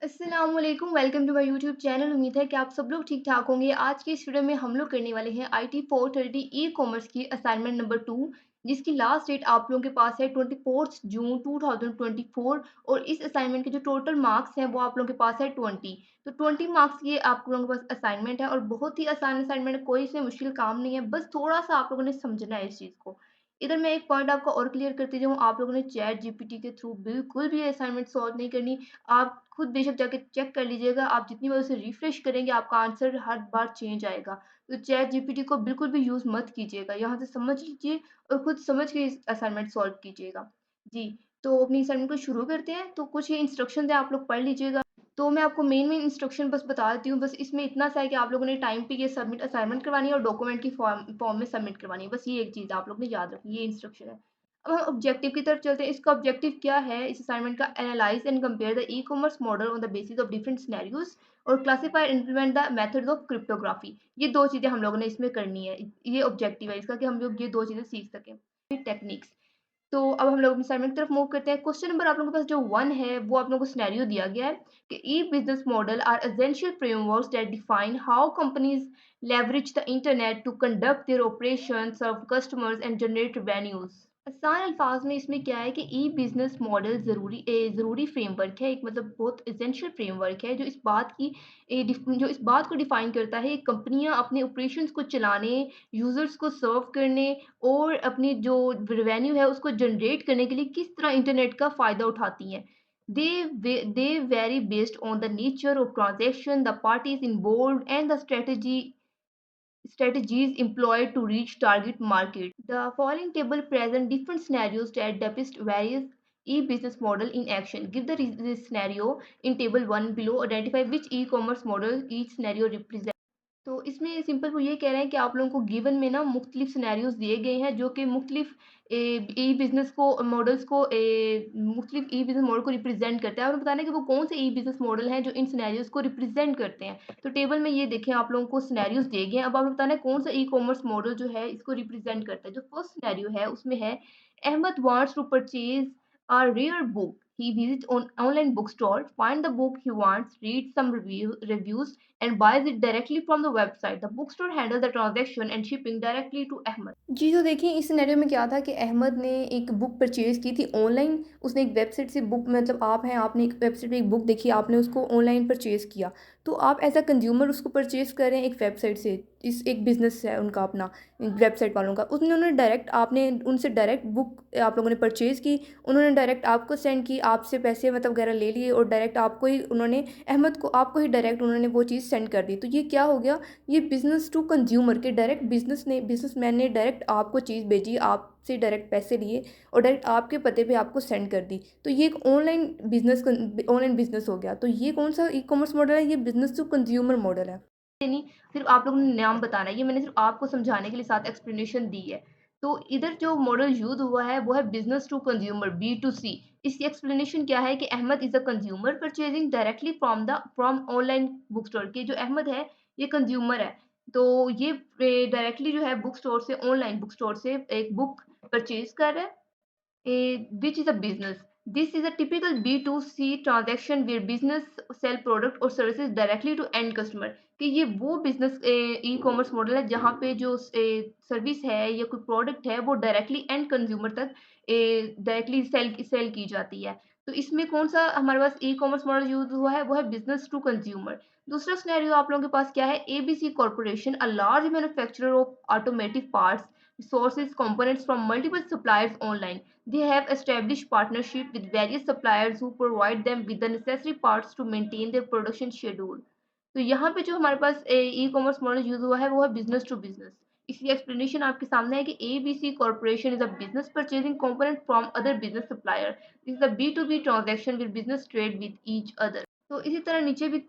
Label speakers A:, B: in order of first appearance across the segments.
A: अस्सलामुअलैकुम, welcome to my YouTube channel. उम्मीद है कि आप सब लोग ठीक ठाक होंगे। आज की इस वीडियो में हम लोग करने वाले हैं IT 430 ई कॉमर्स की असाइनमेंट नंबर 2, जिसकी लास्ट डेट आप लोगों के पास है 24 जून 2024। और इस असाइनमेंट के जो टोटल मार्क्स हैं वो आप लोगों के पास है 20। तो 20 मार्क्स ये आप लोगों के पास असाइनमेंट है और बहुत ही आसान असाइनमेंट है, कोई इसमें मुश्किल काम नहीं है, बस थोड़ा सा आप लोगों ने समझना है इस चीज़ को। इधर मैं एक पॉइंट आपको और क्लियर करती जाऊँ, आप लोगों ने चैट जीपीटी के थ्रू बिल्कुल भी असाइनमेंट सॉल्व नहीं करनी। आप खुद बेशक जाके चेक कर लीजिएगा, आप जितनी बार उसे रिफ्रेश करेंगे आपका आंसर हर बार चेंज आएगा। तो चैट जीपीटी को बिल्कुल भी यूज़ मत कीजिएगा, यहाँ से समझ लीजिए और खुद समझ के इस असाइनमेंट सॉल्व कीजिएगा। जी, तो अपनी असाइनमेंट को शुरू करते हैं। तो कुछ ये इंस्ट्रक्शंस हैं, आप लोग पढ़ लीजिएगा। तो मैं आपको मेन इंस्ट्रक्शन बस बता देती हूँ, बस इसमें इतना सा है कि आप लोगों ने टाइम पे ये सबमिट असाइनमेंट करवानी है और डॉक्यूमेंट की फॉर्म में सबमिट करवानी है। बस ये एक चीज़ आप लोग ने याद रखनी है, ये इंस्ट्रक्शन है। अब हम ऑब्जेक्टिव की तरफ चलते हैं। इसका ऑब्जेक्टिव क्या है इस असाइनमेंट का? Analyse and compare the e-commerce model on the basis of different scenarios और classify and implement the methods of cryptography. ये 2 चीज़ें हम लोगों ने इसमें करनी है। ये ऑब्जेक्टिव है इसका कि हम लोग ये 2 चीज़ें सीख सकें। टेक्निक्स। तो अब हम लोग अपनी असाइनमेंट की तरफ मूव करते हैं। क्वेश्चन नंबर आप लोगों के पास जो 1 है, वो आप लोगों को सिनेरियो दिया गया है कि e-business model are essential frameworks that define how companies leverage the internet to conduct their operations, serve customers and generate revenues। आसान अल्फाज में इसमें क्या है कि ई बिजनेस मॉडल ज़रूरी फ्रेमवर्क है, एक मतलब बहुत एसेंशियल फ्रेमवर्क है जो जो इस बात को डिफाइन करता है कि कंपनियां अपने ऑपरेशंस को चलाने, यूजर्स को सर्व करने और अपनी जो रेवेन्यू है उसको जनरेट करने के लिए किस तरह इंटरनेट का फ़ायदा उठाती हैं। They vary based on the nature of transaction, the parties involved, and the strategies employed to reach target market. The following table presents different scenarios that depict various e-business model in action. Give the scenario in table 1 below. Identify which e-commerce model each scenario represents. तो इसमें simple वो ये कह रहे हैं कि आप लोगों को गिवन में ना मुख्तलिफ सिनेरियोज दिए गए हैं जो कि मुख्तलिफ ई बिजनेस को मॉडल्स को मुख्तलिफ ई बिजनेस मॉडल को रिप्रेजेंट करता है और बताना है कि वो कौन से ई बिजनेस मॉडल हैं जो इन सिनेरियोज को रिप्रेजेंट करते हैं। तो टेबल में ये देखें, आप लोगों को सिनेरियोज दिए गए हैं। अब आपको बताना है कौन सा ई कॉमर्स मॉडल जो है इसको रिप्रेजेंट करता है। जो फर्स्ट सिनेरियो है उसमें है Ahmed wants to purchase a rare book. He visits on online bookstore, find the book he wants, reads some reviews, and buys it directly from the website. The bookstore handles the transaction and shipping directly to Ahmed। जी, तो देखिए इस scenario में क्या था कि अहमद ने एक book purchase की थी ऑनलाइन। उसने एक वेबसाइट से बुक मतलब आप हैं, आपने एक वेबसाइट पे एक बुक देखी, आपने उसको ऑनलाइन परचेज़ किया। तो आप एज़ अ कंज़्यूमर उसको परचेज़ कर रहे हैं एक वेबसाइट से। इस एक बिज़नेस है उनका अपना, वेबसाइट वालों का। उन्होंने डायरेक्ट आपने उनसे डायरेक्ट बुक आप लोगों ने परचेज़ की। उन्होंने डायरेक्ट आपको सेंड की, आपसे पैसे मतलब वगैरह ले लिए और डायरेक्ट आपको ही उन्होंने अहमद को आपको ही डायरेक्ट उन्होंने वो चीज़ सेंड कर दी। तो ये क्या हो गया? ये बिज़नेस टू कंज़्यूमर के डायरेक्ट बिज़नेसमैन ने डायरेक्ट आपको चीज़ भेजी, आपसे डायरेक्ट पैसे लिए और डायरेक्ट आपके पते पे आपको सेंड कर दी। तो ये एक ऑनलाइन बिज़नेस हो गया। तो ये कौन-सा ई-कॉमर्स मॉडल है? ये बिज़नेस टू कंज़्यूमर मॉडल है। नहीं, सिर्फ़ आप लोगों ने नाम बताना है, ये मैंने सिर्फ़ आपको समझाने के लिए साथ एक्सप्लेनेशन दी है। तो इधर जो मॉडल यूज़ हुआ है वो है बिज़नेस टू कंज़्यूमर, B2C। इसकी एक्सप्लेनेशन क्या है कि Ahmed is a consumer purchasing directly from online book store. कि जो अहमद है ये कंज़्यूमर है। तो ये डायरेक्टली जो है बुक स्टोर से, ऑनलाइन बुक स्टोर से एक बुक परचेज़ कर रहा है। Which is a business. This is a typical B2C transaction where business sell product or services directly to end customer। कि ये वो बिजनेस ई कॉमर्स मॉडल है जहाँ पे जो सर्विस है या कोई प्रोडक्ट है वो डायरेक्टली एंड कंज्यूमर तक डायरेक्टली सेल की जाती है। तो इसमें कौन सा हमारे पास ई कॉमर्स मॉडल यूज हुआ है? वो है बिजनेस टू कंज्यूमर। दूसरा सिनेरियो आप लोगों के पास क्या है? ABC corporation, a large manufacturer of automotive parts sources components from multiple suppliers online। They have established partnership with various suppliers who provide them with the necessary parts to maintain their production schedule। तो यहाँ पे जो हमारे पास e commerce model use हुआ है वो है business to business. इसकी एक्सप्लेनेशन आपके सामने है कि ABC corporation is a business purchasing component from other business supplier. This is a B2B transaction with business trade with each other. तो इसी तरह नीचे भी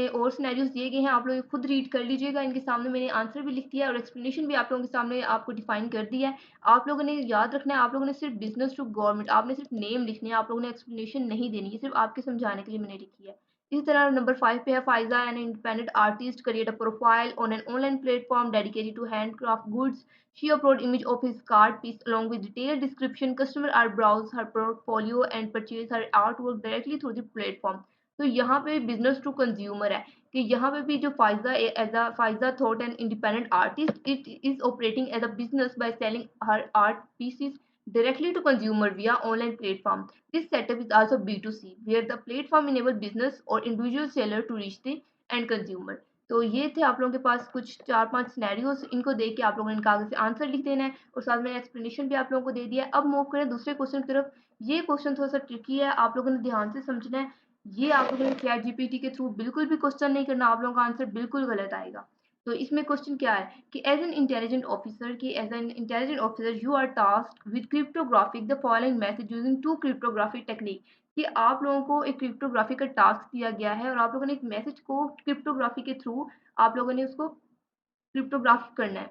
A: और सिनेरियोज दिए गए हैं, आप लोग खुद रीड कर लीजिएगा। इनके सामने मैंने आंसर भी लिख दिया है और एक्सप्लेनेशन भी आप लोगों के सामने आपको डिफाइन कर दिया है। आप लोगों ने याद रखना है, आप लोगों ने सिर्फ बिजनेस टू गवर्नमेंट, आपने सिर्फ नेम लिखने हैं, आप लोगों ने एक्सप्लेनेशन नहीं देनी है, सिर्फ आपके समझाने के लिए मैंने लिखी है। इसी तरह नंबर 5 पे है Faiza, an independent artist create a profile on an online platform dedicated to handcraft goods. She upload image of his card piece along with detailed description. Customer are browse her portfolio and purchase her artwork directly through the platform। तो यहाँ पे business to consumer है कि यहाँ पे भी जो Faiza as a Faiza thought an independent artist it is operating as a business by selling her art pieces directly to consumer via online platform. This setup is also B2C, where the platform enable business or individual seller to reach the end consumer. तो ये थे आप लोगों के पास कुछ 4-5 scenarios, इनको देख के आप लोगों ने कागज से आंसर लिख देना है और साथ में एक्सप्लेनेशन भी आप लोगों को दे दिया है। अब मूव करें दूसरे क्वेश्चन की तरफ। ये क्वेश्चन थोड़ा सा ट्रिकी है, आप लोगों ने ध्यान से समझना है। ये आप लोगों ने चैट जीपीटी के थ्रू बिल्कुल भी क्वेश्चन नहीं करना, आप लोगों का आंसर बिल्कुल गलत आएगा। तो इसमें क्वेश्चन क्या है कि as an intelligent officer you are tasked with cryptographic the following message using two cryptographic technique. कि आप लोगों को एक क्रिप्टोग्राफी का टास्क दिया गया है और आप लोगों ने एक मैसेज को क्रिप्टोग्राफी के थ्रू आप लोगों ने उसको क्रिप्टोग्राफी करना है।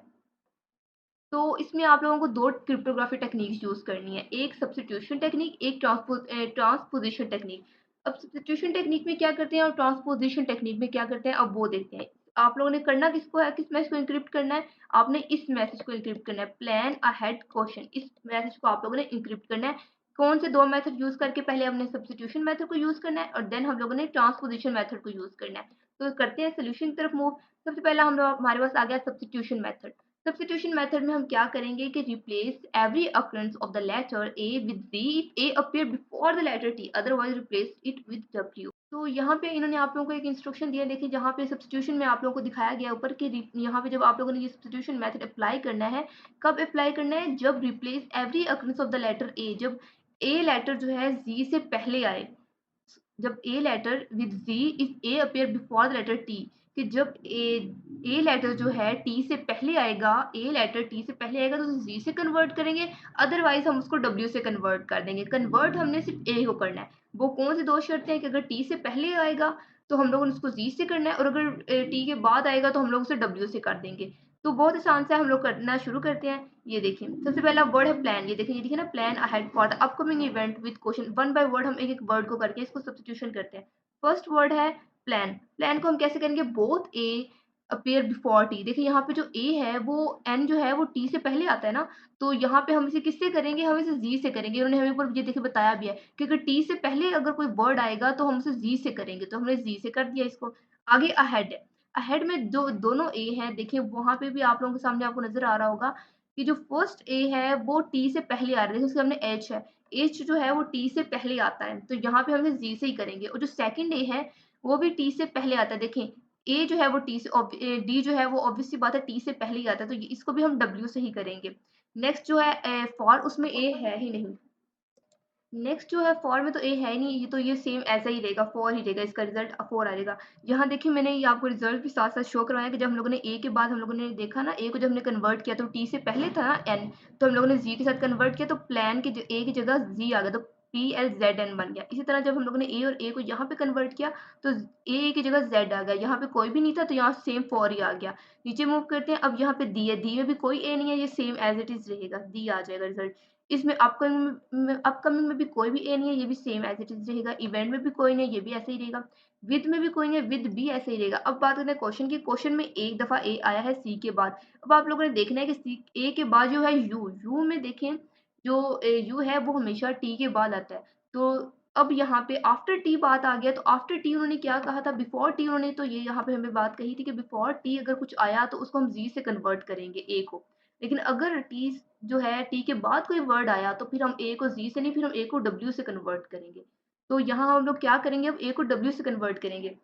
A: तो इसमें आप लोगों को दो क्रिप्टोग्राफी टेक्निक्स यूज करनी है, एक सब्स्टिट्यूशन टेक्निक, एक ट्रांसपोजिशन टेक्निक। अब सब्स्टिट्यूशन टेक्निक में क्या करते हैं और ट्रांसपोजिशन टेक्निक में क्या करते हैं, अब वो देखते हैं। आप लोगों ने करना किसको है, किस मैसेज को इंक्रिप्ट करना है, आपने इस मैसेज को इंक्रिप्ट करना है, प्लान अहेड क्वेश्चन, इस मैसेज को आप लोगों ने इंक्रिप्ट करना है। कौन से दो मेथड यूज करके, पहले हमने सब्स्टिट्यूशन मेथड को यूज करना है और देन हम लोगों ने ट्रांसपोजिशन मेथड को यूज करना है। तो करते हैं सोल्यूशन की तरफ मूव। सबसे पहला हम लोग, हमारे पास आ गया सब्स्टिट्यूशन मेथड। सब्स्टिट्यूशन मेथड में हम क्या करेंगे कि replace every occurrence of the letter A with D if A appear before the letter T, otherwise replace it with W. तो यहाँ पे इन्होंने आप लोगों को एक इंस्ट्रक्शन दिया, देखिए जहाँ पे सब्स्टिट्यूशन में आप लोगों को दिखाया गया ऊपर कि यहाँ पे जब आप लोगों ने ये सब्स्टिट्यूशन मेथड अप्लाई करना है, कब अप्लाई करना है, जब replace every occurrence of the letter A, जब ए लेटर जो है जी से पहले आए, जब A letter with G if A appear before the letter T, कि जब ए लेटर जो है टी से पहले आएगा, ए लेटर टी से पहले आएगा तो जी से कन्वर्ट करेंगे, अदरवाइज हम उसको डब्ल्यू से कन्वर्ट कर देंगे। कन्वर्ट हमने सिर्फ ए को करना है। वो कौन सी दो शर्तें हैं कि अगर टी से पहले आएगा तो हम लोगों ने उसको जी से करना है, और अगर टी के बाद आएगा तो हम लोग उसे डब्ल्यू से कर देंगे। तो बहुत आसान से हम लोग करना शुरू करते हैं। ये देखिए सबसे पहला वर्ड है प्लान, ये देखिए ना, plan ahead for the upcoming event with question, one by word हम एक एक वर्ड को करके इसको सब्स्टिट्यूशन करते हैं। फर्स्ट वर्ड है प्लान, प्लान को हम कैसे करेंगे, both A appear before T. देखिए यहाँ पे जो ए है वो एन जो है वो टी से पहले आता है ना, तो यहाँ पे हम इसे किससे करेंगे, हम इसे जी से करेंगे। उन्होंने हमें ऊपर ये देखिए बताया भी है कि अगर टी से पहले अगर कोई वर्ड आएगा तो हम उसे जी से करेंगे, तो हमने जी से कर दिया इसको। आगे अहेड है, अहेड में दो दोनों ए हैं, देखिए वहां पे भी आप लोगों के सामने आपको नजर आ रहा होगा कि जो फर्स्ट ए है वो टी से पहले आ रहा है, जैसे उसके हमने एच है, एच जो है वो टी से पहले आता है, तो यहाँ पे हम इसे जी से ही करेंगे। और जो सेकंड ए है वो भी टी से पहले आता है, देखें ए जो है वो टी से, डी जो है वो ऑब्वियस सी बात है टी से पहले ही आता है, तो इसको भी हम डब्ल्यू से ही करेंगे। नेक्स्ट जो है फॉर, उसमें ए है ही नहीं। नेक्स्ट जो है फॉर में तो ए है ही नहीं, ये तो ये सेम ऐसा ही रहेगा, फॉर ही रहेगा, इसका रिजल्ट फॉर आएगा। यहाँ देखिए मैंने ये आपको रिजल्ट भी साथ साथ शो करवाया कि जब हम लोगों ने ए के बाद हम लोगों ने देखा ना, ए को जब हमने कन्वर्ट किया तो टी से पहले था ना एन, तो हम लोगों ने जी के साथ कन्वर्ट किया तो प्लान के ए की जगह जी आ गया, तो पी एल जेड एन बन गया। इसी तरह जब हम लोगों ने ए और ए को यहाँ पे कन्वर्ट किया तो ए की जगह जेड आ गया, यहाँ पे कोई भी नहीं था तो यहाँ सेम फॉर ही आ गया। नीचे मूव करते हैं, अब यहाँ पे दी है, दी में भी कोई ए नहीं है, ये सेम एज इट इज रहेगा, दी आ जाएगा रिजल्ट। इसमें अपकमिंग में भी कोई भी ए नहीं है, ये भी सेम एज इट इज रहेगा। इवेंट में भी कोई नहीं है, ये भी ऐसे ही रहेगा। विद में भी कोई नहीं है, विद भी ऐसे ही रहेगा। अब बात करते हैं क्वेश्चन की, क्वेश्चन में एक दफा ए आया है सी के बाद। अब आप लोगों ने देखना है कि सी ए के बाद जो है यू, यू में देखें जो यू है वो हमेशा टी के बाद आता है। तो अब यहाँ पे आफ्टर टी बात आ गया, तो आफ्टर टी उन्होंने क्या कहा था, बिफोर टी उन्होंने तो ये यहाँ पे हमें बात कही थी कि बिफोर टी अगर कुछ आया तो उसको हम जी से कन्वर्ट करेंगे ए को। लेकिन अगर टी जो है टी के बाद कोई वर्ड आया तो फिर हम ए को जी से नहीं, फिर हम ए को डब्ल्यू से कन्वर्ट करेंगे। तो यहाँ हम लोग क्या करेंगे, अब ए को डब्ल्यू से कन्वर्ट करेंगे।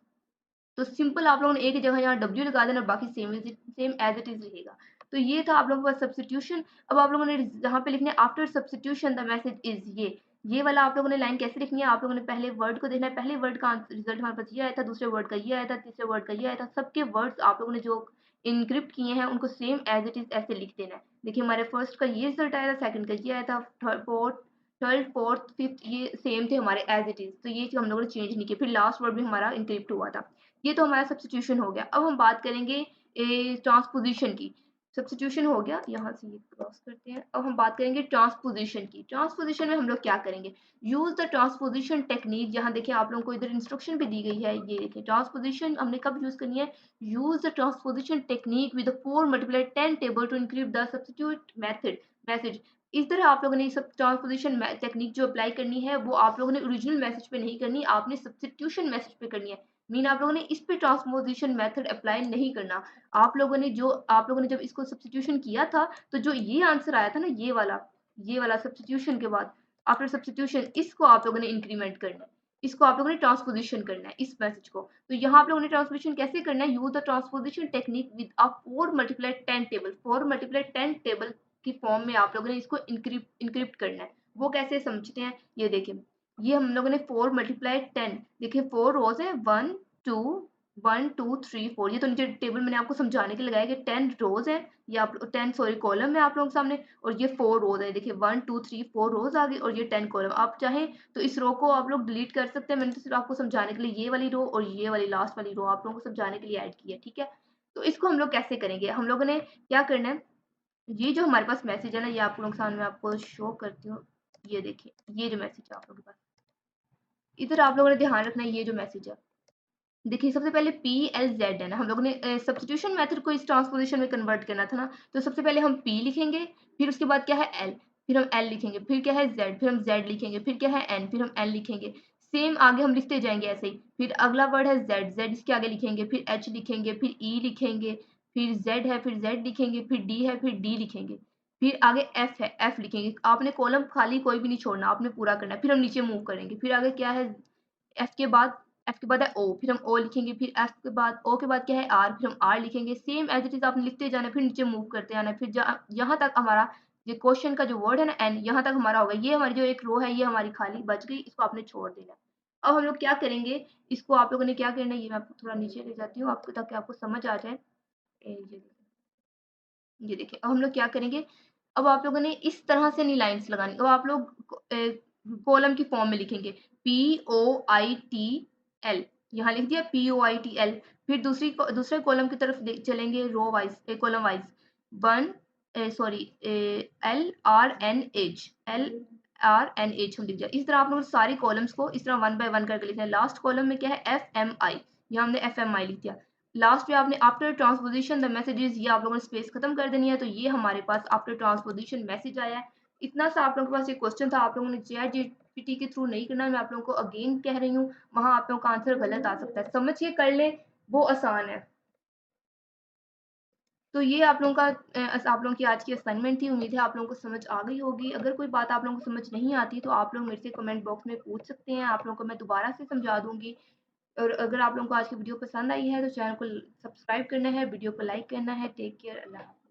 A: तो सिंपल आप लोगों ने ए की जगह यहाँ डब्ल्यू लगा देना, बाकी सेम एज इट इज रहेगा। तो ये था आप लोगों का सब्स्टिट्यूशन। अब आप लोगों ने यहाँ पे लिखना है after substitution the message is, ये वाला आप लोगों ने लाइन कैसे लिखनी है, आप लोगों ने पहले वर्ड को देखना है, पहले वर्ड का रिजल्ट हमारे पास ये आया था, दूसरे वर्ड का ये आया था, तीसरे वर्ड का ये आया था। सबके वर्ड्स आप लोगों ने जो इनक्रिप्ट किए हैं उनको सेम एज इट इज ऐसे लिख देना है। देखिए हमारे फर्स्ट का ये रिजल्ट आया था, सेकंड का ये आया था, थर्ड फोर्थ फिफ्थ ये सेम थे हमारे एज इट इज, तो ये हम लोगों ने चेंज नहीं किया। फिर लास्ट वर्ड भी हमारा इनक्रिप्ट हुआ था। ये तो हमारा सब्स्टिट्यूशन हो गया। अब हम बात करेंगे ट्रांसपोजिशन की। सब्स्टिट्यूशन हो गया, यहाँ से ये क्रॉस करते हैं। अब हम बात करेंगे ट्रांसपोजिशन की। ट्रांसपोजिशन में हम लोग क्या करेंगे, यूज द ट्रांसपोजिशन टेक्निक। यहाँ देखिए आप लोगों को इधर इंस्ट्रक्शन भी दी गई है, ये देखिए ट्रांसपोजिशन हमने कब यूज करनी है, use the transposition technique with 4 multiply 10 table to increase the substitute message. इस तरह आप लोगों ने ये सब ट्रांसपोजिशन टेक्निक जो अप्लाई करनी है वो आप लोगों ने ओरिजिनल मैसेज पे नहीं करनी, आपने सब्स्टिट्यूशन मैसेज पे करनी है। मीन आप लोगों ने इस पे ट्रांसपोजिशन मेथड अप्लाई नहीं करना। आप लोगों ने जब इसको सब्स्टिट्यूशन किया था तो जो ये आंसर आया था ना, ये वाला सब्स्टिट्यूशन के बाद आफ्टर सब्स्टिट्यूशन, इसको आप लोगों ने इंक्रीमेंट करना है, इसको आप लोगों ने ट्रांसपोजिशन करना है इस मैसेज को। तो यहाँ आप लोगों ने ट्रांसपोजिशन कैसे करना है, use the transposition technique with a 4 multiply 10 table. 4 multiply 10 table की फॉर्म में आप लोगों ने इसको इनक्रिप्ट करना है। वो कैसे समझते हैं, ये देखिए। ये हम लोगों ने 4 मल्टीप्लाई 10, देखिए 4 रोज है, 1 2 ये तो नीचे टेबल मैंने आपको समझाने के लिए लगाया कि 10 रोज है, ये आप 10 सॉरी कॉलम है आप लोगों के सामने, और ये 4 रोज है। देखिए 1 2 3 4 रोज आ गई और ये 10 कॉलम। आप चाहें तो इस रो को आप लोग डिलीट कर सकते हैं, मैंने तो सिर्फ आपको समझाने के लिए ये वाली रो और ये वाली लास्ट वाली रो आप लोगों को समझाने के लिए ऐड की है, ठीक है। तो इसको हम लोग कैसे करेंगे, हम लोगों ने क्या करना है, ये जो हमारे पास मैसेज है ना, ये आप लोगों के सामने मैं आपको शो करती हूँ। ये देखिए, ये जो मैसेज है आप लोगों के पास, इधर आप लोगों ने ध्यान रखना है, ये जो मैसेज है देखिए, सबसे पहले पी एल जेड है ना, हम लोगों ने सब्स्टिट्यूशन मेथड को इस ट्रांसपोजिशन में कन्वर्ट करना था ना, तो सबसे पहले हम पी लिखेंगे, फिर उसके बाद क्या है एल, फिर हम एल लिखेंगे, फिर क्या है जेड, फिर हम जेड लिखेंगे, फिर क्या है एन, फिर हम एन लिखेंगे। सेम आगे हम लिखते जाएंगे ऐसे ही। फिर अगला वर्ड है जेड, जेड इसके आगे लिखेंगे, फिर एच लिखेंगे, फिर ई लिखेंगे, फिर जेड है, फिर जेड लिखेंगे, फिर डी है, फिर डी लिखेंगे, फिर आगे एफ है, एफ लिखेंगे। आपने कॉलम खाली कोई भी नहीं छोड़ना, आपने पूरा करना है। फिर हम नीचे मूव करेंगे, फिर आगे क्या है, एफ के बाद एफ के बाद है ओ, फिर हम ओ लिखेंगे, फिर एफ के बाद ओ के बाद क्या है आर, फिर हम आर लिखेंगे। सेम एज इट इज आपने लिखते जाना, फिर नीचे मूव करते जाना, फिर यहाँ तक हमारा ये क्वेश्चन का जो वर्ड है ना एन, यहाँ तक हमारा होगा। ये हमारी जो एक रो है ये हमारी खाली बच गई, इसको आपने छोड़ देना। अब हम लोग क्या करेंगे, इसको आप लोगों ने क्या करना है, ये मैं आपको थोड़ा नीचे ले जाती हूँ आपको, ताकि आपको समझ आ जाए। ये देखिए, अब हम लोग क्या करेंगे, अब आप लोगों ने इस तरह से नहीं लाइन्स लगानी, अब आप लोग कॉलम की फॉर्म में लिखेंगे P O I T L, यहाँ लिख दिया P O I T L. फिर दूसरे कॉलम की तरफ चलेंगे, row wise column wise, one sorry L R N H, L R N H हम लिख दिया। इस तरह आप लोग सारी कॉलम्स को इस तरह वन बाय वन करके लिखना है। लास्ट कॉलम में क्या है एफ एम आई, यहाँ हमने एफ एम आई लिख दिया। लास्ट में आपने आफ्टर ट्रांसपोजिशन द मैसेजेस, ये आप लोगों ने स्पेस खत्म कर देनी है। तो ये हमारे पास आफ्टर ट्रांसपोजिशन मैसेज आया है। इतना सा आप लोगों के पास एक क्वेश्चन था, आप लोगों ने चैट जीपीटी के थ्रू नहीं करना, मैं आप लोगों को अगेन कह रही हूँ, वहां आप लोगों का आंसर गलत आ सकता है, समझ के कर ले, वो आसान है। तो ये आप लोगों का आप लोगों की आज की असाइनमेंट थी। उम्मीद है आप लोगों को समझ आ गई होगी। अगर कोई बात आप लोगों को समझ नहीं आती तो आप लोग मेरे से कमेंट बॉक्स में पूछ सकते हैं, आप लोगों को मैं दोबारा से समझा दूंगी। और अगर आप लोगों को आज की वीडियो पसंद आई है तो चैनल को सब्सक्राइब करना है, वीडियो को लाइक करना है। टेक केयर, अल्लाह हाफ़िज़।